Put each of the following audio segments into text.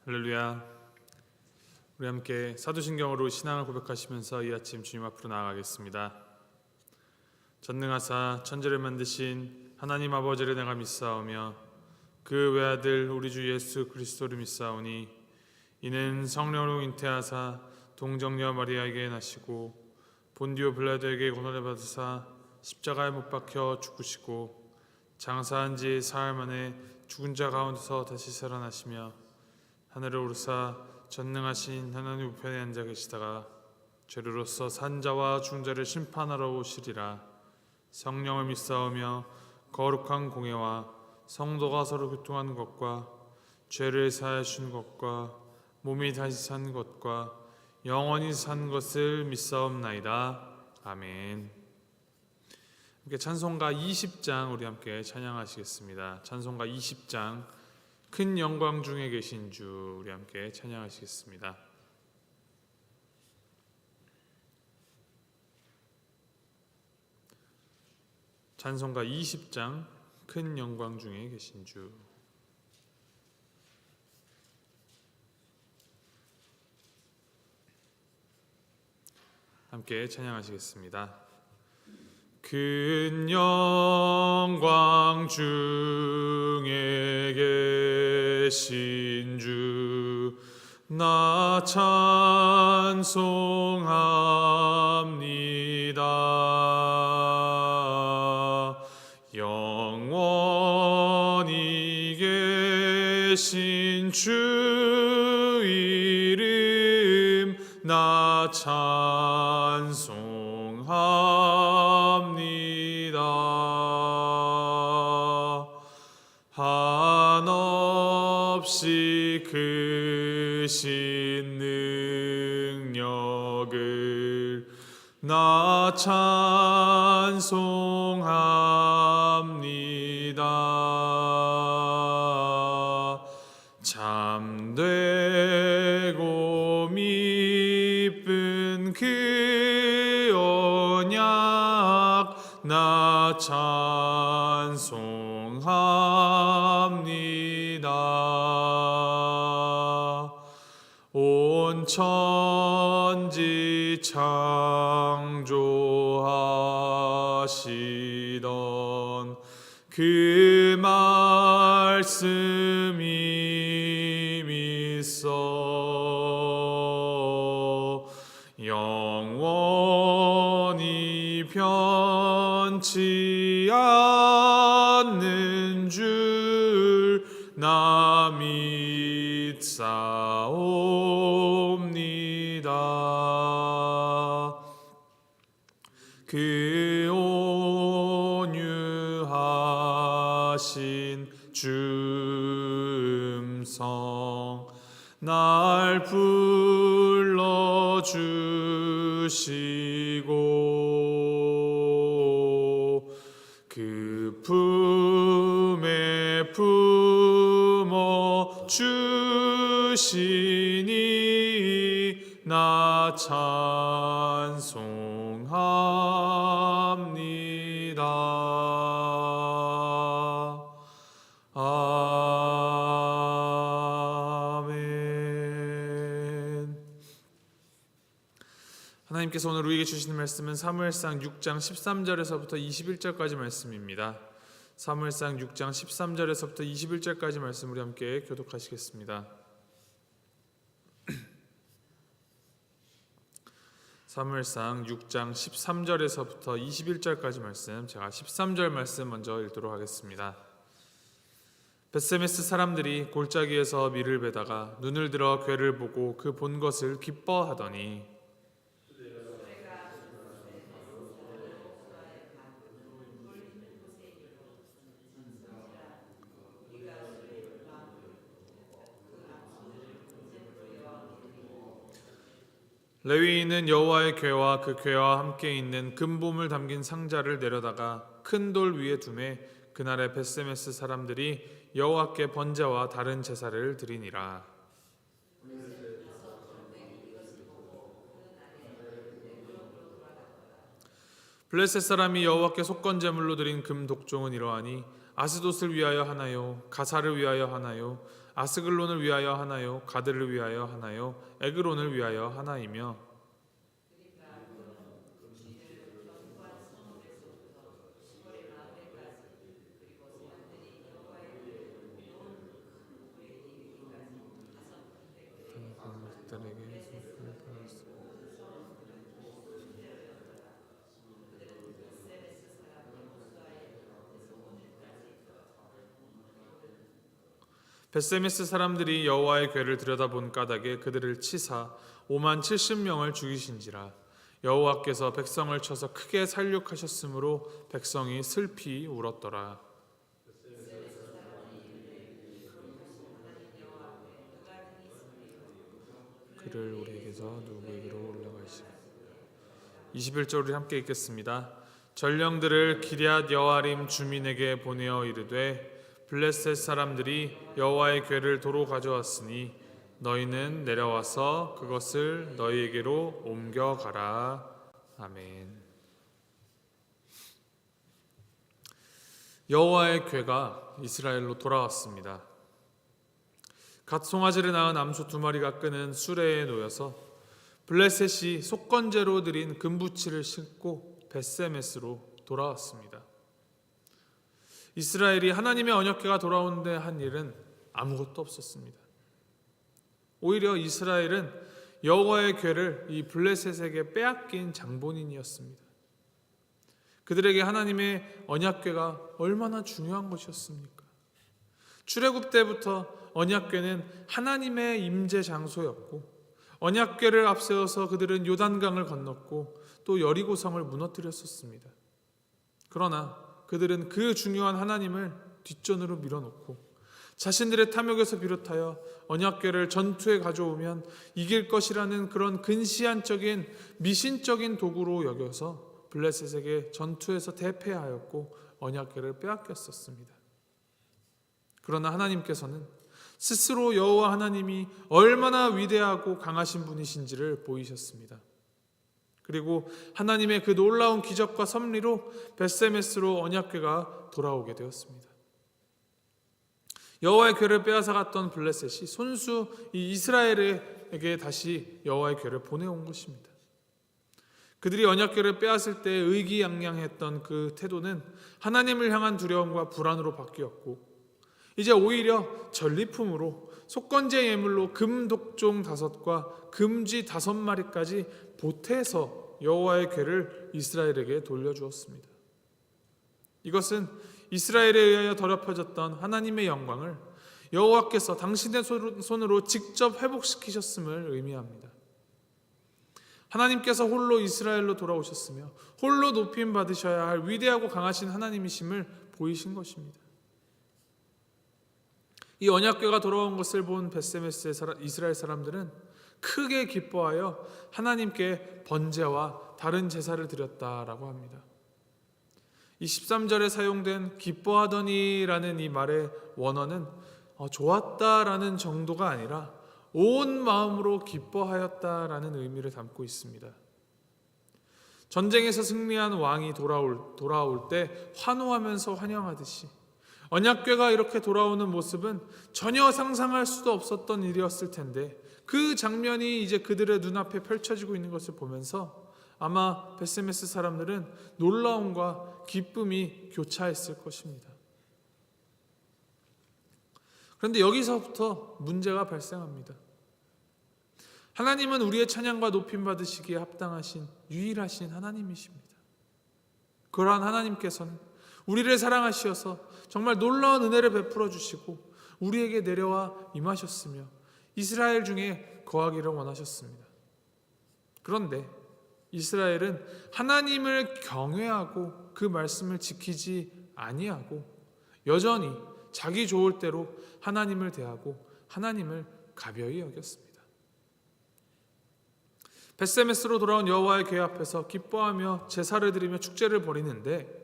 할렐루야. 우리 함께 사도신경으로 신앙을 고백하시면서 이 아침 주님 앞으로 나아가겠습니다. 전능하사 천지를 만드신 하나님 아버지를 내가 믿사오며 그 외아들 우리 주 예수 그리스도를 믿사오니 이는 성령으로 잉태하사 동정녀 마리아에게 나시고 본디오 빌라도에게 고난을 받으사 십자가에 못 박혀 죽으시고 장사한 지 사흘 만에 죽은 자 가운데서 다시 살아나시며 하늘을 오르사 전능하신 하나님 우편에 앉아 계시다가 죄로로서 산 자와 죽은 자를 심판하러 오시리라. 성령을 믿사오며 거룩한 공예와 성도가 서로 교통하는 것과 죄를 사하여 주는 것과 몸이 다시 산 것과 영원히 산 것을 믿사옵나이다. 아멘. 함께 찬송가 20장 우리 함께 찬양하시겠습니다. 찬송가 20장 큰 영광 중에 계신 주 우리 함께 찬양하시겠습니다. 찬송가 20장 큰 영광 중에 계신 주. 함께 찬양하시겠습니다. 큰 영광 중에 계신 주 나 찬송합니다. 영원히 계신 주 이름 나 찬송합니다. 한없이 크신 능력을 나 찬송합니다. 참되고 미쁜 그 언약 나 찬송합니다. 온 천지 창조하시던 그 말씀이 믿어 영원히 변치 않는 줄 나 믿사옵니다. 그 온유하신 주음성 날 불러주시고 그 품에 품어 주시니 나 찬송합니다. 아멘. 하나님께서 오늘 우리에게 주시는 말씀은 사무엘상 6장 13절에서부터 21절까지 말씀입니다. 사무엘상 6장 13절에서부터 21절까지 말씀 우리 함께 교독하시겠습니다. 사무엘상 6장 13절에서부터 21절까지 말씀, 제가 13절 말씀 먼저 읽도록 하겠습니다. 벳세메스 사람들이 골짜기에서 밀을 베다가 눈을 들어 괴를 보고 그 본 것을 기뻐하더니 레위인은 여호와의 궤와 그 궤와 함께 있는 금보물 담긴 상자를 내려다가 큰 돌 위에 두매 그날에 벳세메스 사람들이 여호와께 번제와 다른 제사를 드리니라. 블레셋 사람이 여호와께 속건 제물로 드린 금 독종은 이러하니 아스돗을 위하여 하나요? 가사를 위하여 하나요? 아스글론을 위하여 하나요? 가드를 위하여 하나요? 에그론을 위하여 하나이며 벳세메스 사람들이 여호와의 궤를 들여다본 까닭에 그들을 치사 5만 70명을 죽이신지라. 여호와께서 백성을 쳐서 크게 살육하셨으므로 백성이 슬피 울었더라. 그를 우리에게서 누구에게로 올라가시고 21절 우리 함께 읽겠습니다. 전령들을 기럇 여아림 주민에게 보내어 이르되 블레셋 사람들이 여호와의 궤를 도로 가져왔으니 너희는 내려와서 그것을 너희에게로 옮겨가라. 아멘. 여호와의 궤가 이스라엘로 돌아왔습니다. 갓 송아지를 낳은 암소 2마리가 끄는 수레에 놓여서 블레셋이 속건제로 드린 금부치를 싣고 벳세메스로 돌아왔습니다. 이스라엘이 하나님의 언약궤가 돌아오는데 한 일은 아무것도 없었습니다. 오히려 이스라엘은 여호와의 궤를 이 블레셋에게 빼앗긴 장본인이었습니다. 그들에게 하나님의 언약궤가 얼마나 중요한 것이었습니까? 출애굽 때부터 언약궤는 하나님의 임재 장소였고 언약궤를 앞세워서 그들은 요단강을 건넜고 또 여리고성을 무너뜨렸었습니다. 그러나 그들은 그 중요한 하나님을 뒷전으로 밀어놓고 자신들의 탐욕에서 비롯하여 언약궤를 전투에 가져오면 이길 것이라는 그런 근시안적인 미신적인 도구로 여겨서 블레셋에게 전투에서 대패하였고 언약궤를 빼앗겼었습니다. 그러나 하나님께서는 스스로 여호와 하나님이 얼마나 위대하고 강하신 분이신지를 보이셨습니다. 그리고 하나님의 그 놀라운 기적과 섭리로 벳세메스로 언약궤가 돌아오게 되었습니다. 여호와의 궤를 빼앗아 갔던 블레셋이 손수 이 이스라엘에게 다시 여호와의 궤를 보내온 것입니다. 그들이 언약궤를 빼앗을 때 의기양양했던 그 태도는 하나님을 향한 두려움과 불안으로 바뀌었고 이제 오히려 전리품으로 속건제 예물로 금독종 5과 금쥐 5마리까지 보태서 여호와의 궤를 이스라엘에게 돌려주었습니다. 이것은 이스라엘에 의하여 더럽혀졌던 하나님의 영광을 여호와께서 당신의 손으로 직접 회복시키셨음을 의미합니다. 하나님께서 홀로 이스라엘로 돌아오셨으며 홀로 높임 받으셔야 할 위대하고 강하신 하나님이심을 보이신 것입니다. 이 언약궤가 돌아온 것을 본 벳세메스의 이스라엘 사람들은 크게 기뻐하여 하나님께 번제와 다른 제사를 드렸다라고 합니다. 이 13절에 사용된 기뻐하더니라는 이 말의 원어는 좋았다라는 정도가 아니라 온 마음으로 기뻐하였다라는 의미를 담고 있습니다. 전쟁에서 승리한 왕이 돌아올 때 환호하면서 환영하듯이 언약궤가 이렇게 돌아오는 모습은 전혀 상상할 수도 없었던 일이었을 텐데 그 장면이 이제 그들의 눈앞에 펼쳐지고 있는 것을 보면서 아마 벳세메스 사람들은 놀라움과 기쁨이 교차했을 것입니다. 그런데 여기서부터 문제가 발생합니다. 하나님은 우리의 찬양과 높임 받으시기에 합당하신 유일하신 하나님이십니다. 그러한 하나님께서는 우리를 사랑하시어서 정말 놀라운 은혜를 베풀어 주시고 우리에게 내려와 임하셨으며 이스라엘 중에 거하기를 원하셨습니다. 그런데 이스라엘은 하나님을 경외하고 그 말씀을 지키지 아니하고 여전히 자기 좋을 대로 하나님을 대하고 하나님을 가벼이 여겼습니다. 벳세메스로 돌아온 여호와의 궤 앞에서 기뻐하며 제사를 드리며 축제를 벌이는데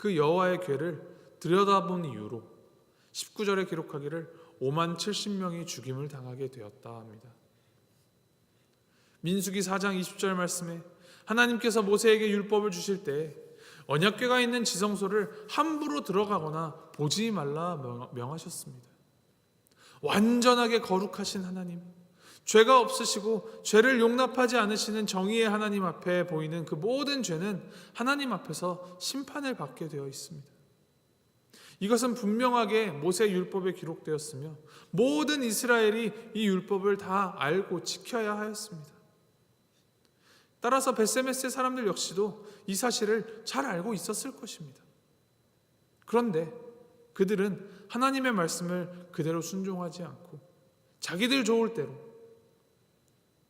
그 여호와의 궤를 들여다본 이유로 19절에 기록하기를 5만 70명이 죽임을 당하게 되었다 합니다. 민수기 4장 20절 말씀에 하나님께서 모세에게 율법을 주실 때 언약궤가 있는 지성소를 함부로 들어가거나 보지 말라 명하셨습니다. 완전하게 거룩하신 하나님, 죄가 없으시고 죄를 용납하지 않으시는 정의의 하나님 앞에 보이는 그 모든 죄는 하나님 앞에서 심판을 받게 되어 있습니다. 이것은 분명하게 모세 율법에 기록되었으며 모든 이스라엘이 이 율법을 다 알고 지켜야 하였습니다. 따라서 벳세메스의 사람들 역시도 이 사실을 잘 알고 있었을 것입니다. 그런데 그들은 하나님의 말씀을 그대로 순종하지 않고 자기들 좋을 대로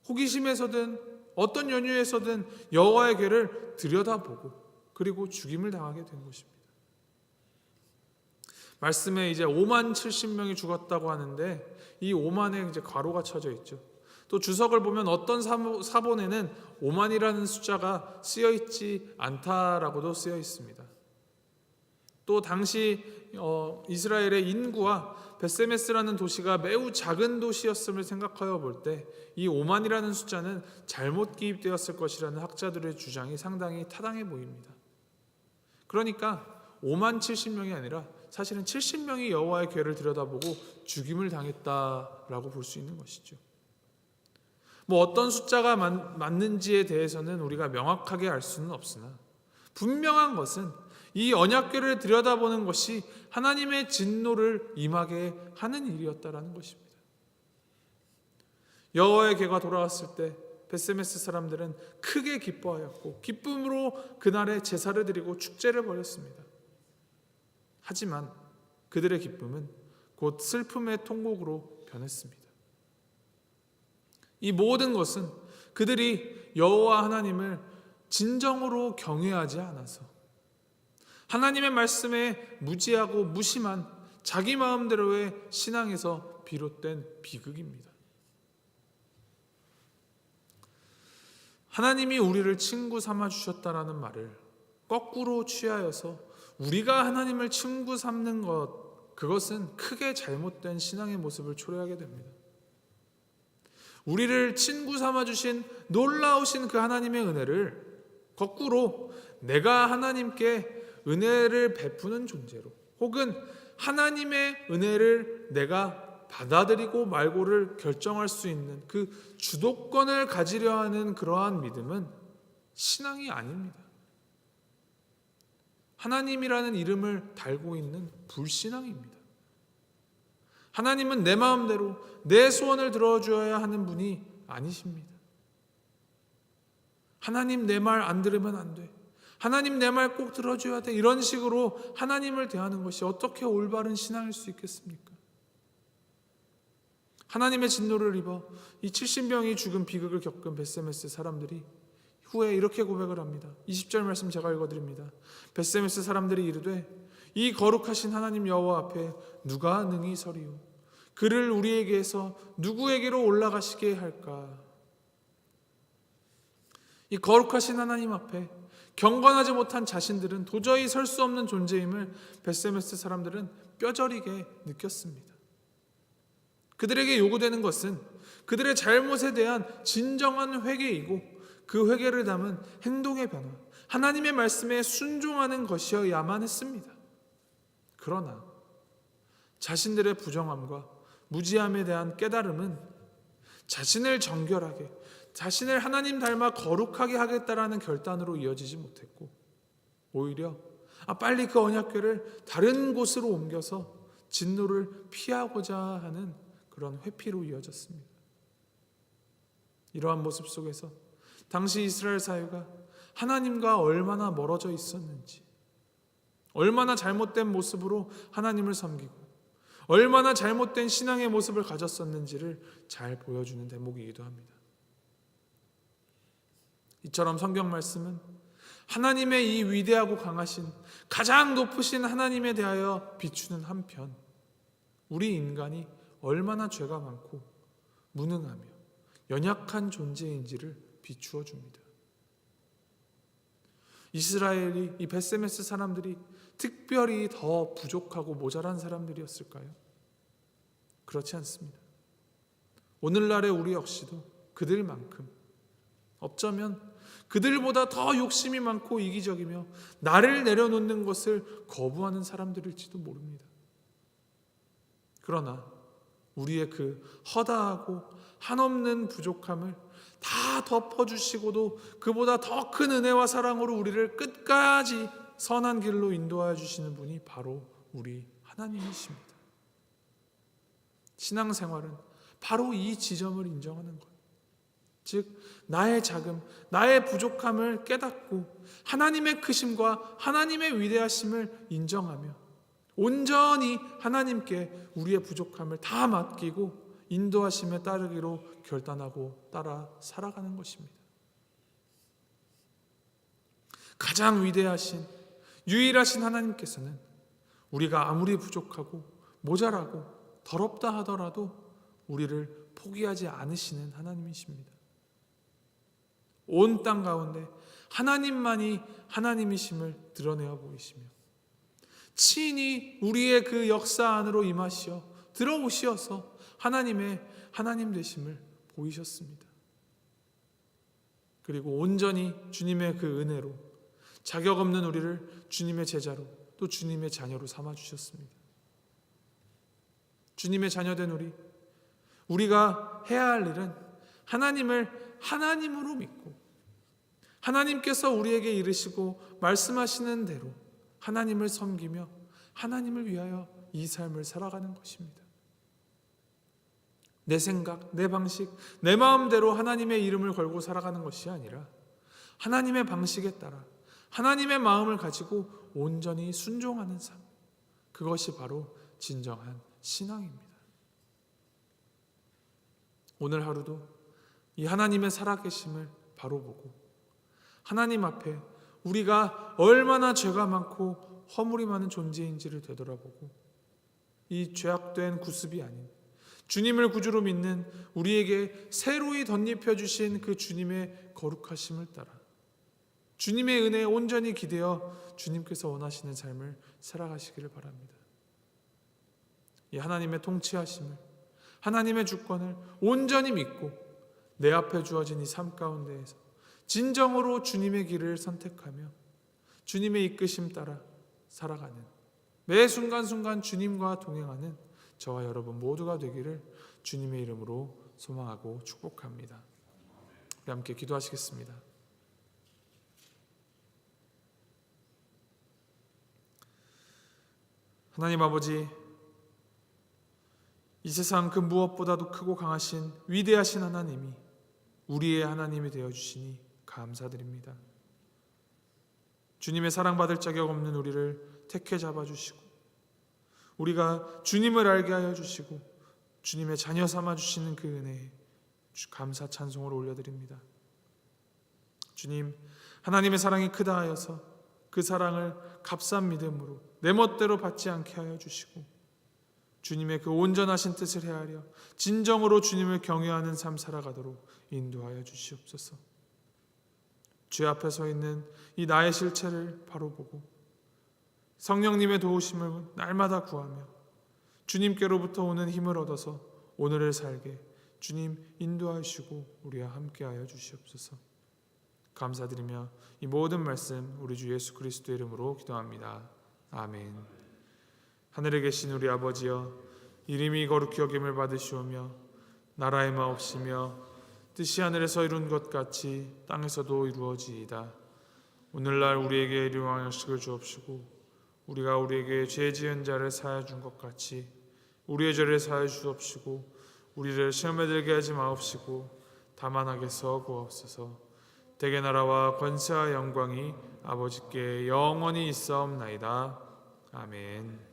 호기심에서든 어떤 연유에서든 여호와의 궤를 들여다보고 그리고 죽임을 당하게 된 것입니다. 말씀에 이제 5만 70명이 죽었다고 하는데 이 5만에 이제 괄호가 쳐져 있죠. 또 주석을 보면 어떤 사본에는 5만이라는 숫자가 쓰여 있지 않다라고도 쓰여 있습니다. 또 당시 이스라엘의 인구와 벳세메스라는 도시가 매우 작은 도시였음을 생각하여 볼 때 이 5만이라는 숫자는 잘못 기입되었을 것이라는 학자들의 주장이 상당히 타당해 보입니다. 그러니까 5만 70명이 아니라 사실은 70명이 여호와의 궤를 들여다보고 죽임을 당했다라고 볼 수 있는 것이죠. 어떤 숫자가 맞는지에 대해서는 우리가 명확하게 알 수는 없으나 분명한 것은 이 언약궤를 들여다보는 것이 하나님의 진노를 임하게 하는 일이었다라는 것입니다. 여호와의 궤가 돌아왔을 때 벳세메스 사람들은 크게 기뻐하였고 기쁨으로 그날에 제사를 드리고 축제를 벌였습니다. 하지만 그들의 기쁨은 곧 슬픔의 통곡으로 변했습니다. 이 모든 것은 그들이 여호와 하나님을 진정으로 경외하지 않아서 하나님의 말씀에 무지하고 무심한 자기 마음대로의 신앙에서 비롯된 비극입니다. 하나님이 우리를 친구 삼아 주셨다라는 말을 거꾸로 취하여서 우리가 하나님을 친구 삼는 것, 그것은 크게 잘못된 신앙의 모습을 초래하게 됩니다. 우리를 친구 삼아 주신 놀라우신 그 하나님의 은혜를 거꾸로 내가 하나님께 은혜를 베푸는 존재로, 혹은 하나님의 은혜를 내가 받아들이고 말고를 결정할 수 있는 그 주도권을 가지려 하는 그러한 믿음은 신앙이 아닙니다. 하나님이라는 이름을 달고 있는 불신앙입니다. 하나님은 내 마음대로 내 소원을 들어주어야 하는 분이 아니십니다. 하나님 내 말 안 들으면 안 돼. 하나님 내 말 꼭 들어줘야 돼. 이런 식으로 하나님을 대하는 것이 어떻게 올바른 신앙일 수 있겠습니까? 하나님의 진노를 입어 이 70명이 죽은 비극을 겪은 벳세메스 사람들이 후에 이렇게 고백을 합니다. 20절 말씀 제가 읽어드립니다. 벳세메스 사람들이 이르되 이 거룩하신 하나님 여호와 앞에 누가 능히 서리요? 그를 우리에게서 누구에게로 올라가시게 할까? 이 거룩하신 하나님 앞에 경건하지 못한 자신들은 도저히 설 수 없는 존재임을 벳세메스 사람들은 뼈저리게 느꼈습니다. 그들에게 요구되는 것은 그들의 잘못에 대한 진정한 회개이고 그 회개를 담은 행동의 변화, 하나님의 말씀에 순종하는 것이어야만 했습니다. 그러나 자신들의 부정함과 무지함에 대한 깨달음은 자신을 정결하게, 자신을 하나님 닮아 거룩하게 하겠다라는 결단으로 이어지지 못했고 오히려 빨리 그 언약궤를 다른 곳으로 옮겨서 진노를 피하고자 하는 그런 회피로 이어졌습니다. 이러한 모습 속에서 당시 이스라엘 사회가 하나님과 얼마나 멀어져 있었는지, 얼마나 잘못된 모습으로 하나님을 섬기고 얼마나 잘못된 신앙의 모습을 가졌었는지를 잘 보여주는 대목이기도 합니다. 이처럼 성경 말씀은 하나님의 이 위대하고 강하신 가장 높으신 하나님에 대하여 비추는 한편 우리 인간이 얼마나 죄가 많고 무능하며 연약한 존재인지를 비추어 줍니다. 이스라엘이, 이 벳세메스 사람들이 특별히 더 부족하고 모자란 사람들이었을까요? 그렇지 않습니다. 오늘날의 우리 역시도 그들만큼, 어쩌면 그들보다 더 욕심이 많고 이기적이며 나를 내려놓는 것을 거부하는 사람들일지도 모릅니다. 그러나 우리의 그 허다하고 한없는 부족함을 다 덮어주시고도 그보다 더 큰 은혜와 사랑으로 우리를 끝까지 선한 길로 인도하여 주시는 분이 바로 우리 하나님이십니다. 신앙생활은 바로 이 지점을 인정하는 것. 즉 나의 자금, 나의 부족함을 깨닫고 하나님의 크심과 하나님의 위대하심을 인정하며 온전히 하나님께 우리의 부족함을 다 맡기고 인도하심에 따르기로 결단하고 따라 살아가는 것입니다. 가장 위대하신 유일하신 하나님께서는 우리가 아무리 부족하고 모자라고 더럽다 하더라도 우리를 포기하지 않으시는 하나님이십니다. 온 땅 가운데 하나님만이 하나님이심을 드러내어 보이시며 친히 우리의 그 역사 안으로 임하시어 들어오시어서 하나님의 하나님 되심을 보이셨습니다. 그리고 온전히 주님의 그 은혜로 자격 없는 우리를 주님의 제자로 또 주님의 자녀로 삼아 주셨습니다. 주님의 자녀된 우리가 해야 할 일은 하나님을 하나님으로 믿고 하나님께서 우리에게 이르시고 말씀하시는 대로 하나님을 섬기며 하나님을 위하여 이 삶을 살아가는 것입니다. 내 생각, 내 방식, 내 마음대로 하나님의 이름을 걸고 살아가는 것이 아니라 하나님의 방식에 따라 하나님의 마음을 가지고 온전히 순종하는 삶, 그것이 바로 진정한 신앙입니다. 오늘 하루도 이 하나님의 살아계심을 바로 보고 하나님 앞에 우리가 얼마나 죄가 많고 허물이 많은 존재인지를 되돌아보고 이 죄악된 구습이 아닌 주님을 구주로 믿는 우리에게 새로이 덧입혀 주신 그 주님의 거룩하심을 따라 주님의 은혜에 온전히 기대어 주님께서 원하시는 삶을 살아가시기를 바랍니다. 이 하나님의 통치하심을, 하나님의 주권을 온전히 믿고 내 앞에 주어진 이 삶 가운데에서 진정으로 주님의 길을 선택하며 주님의 이끄심 따라 살아가는 매 순간순간 주님과 동행하는 저와 여러분 모두가 되기를 주님의 이름으로 소망하고 축복합니다. 우리 함께 기도하시겠습니다. 하나님 아버지, 이 세상 그 무엇보다도 크고 강하신 위대하신 하나님이 우리의 하나님이 되어주시니 감사드립니다. 주님의 사랑받을 자격 없는 우리를 택해 잡아주시고 우리가 주님을 알게 하여 주시고 주님의 자녀 삼아주시는 그 은혜에 감사 찬송을 올려드립니다. 주님, 하나님의 사랑이 크다 하여서 그 사랑을 값싼 믿음으로 내 멋대로 받지 않게 하여 주시고 주님의 그 온전하신 뜻을 헤아려 진정으로 주님을 경외하는 삶 살아가도록 인도하여 주시옵소서. 죄 앞에 서 있는 이 나의 실체를 바로 보고 성령님의 도우심을 날마다 구하며 주님께로부터 오는 힘을 얻어서 오늘을 살게 주님 인도하시고 우리와 함께하여 주시옵소서. 감사드리며 이 모든 말씀 우리 주 예수 그리스도의 이름으로 기도합니다. 아멘. 하늘에 계신 우리 아버지여, 이름이 거룩히 여김을 받으시오며 나라의 마옵시며 뜻이 하늘에서 이룬 것 같이 땅에서도 이루어지이다. 오늘날 우리에게 일용할 양식을 주옵시고 우리가 우리에게 죄 지은 자를 사하여 준 것 같이 우리의 죄를 사하여 주옵시고 우리를 시험에 들게 하지 마옵시고 다만 악에서 구하옵소서. 대개 나라와 권세와 영광이 아버지께 영원히 있사옵나이다. 아멘.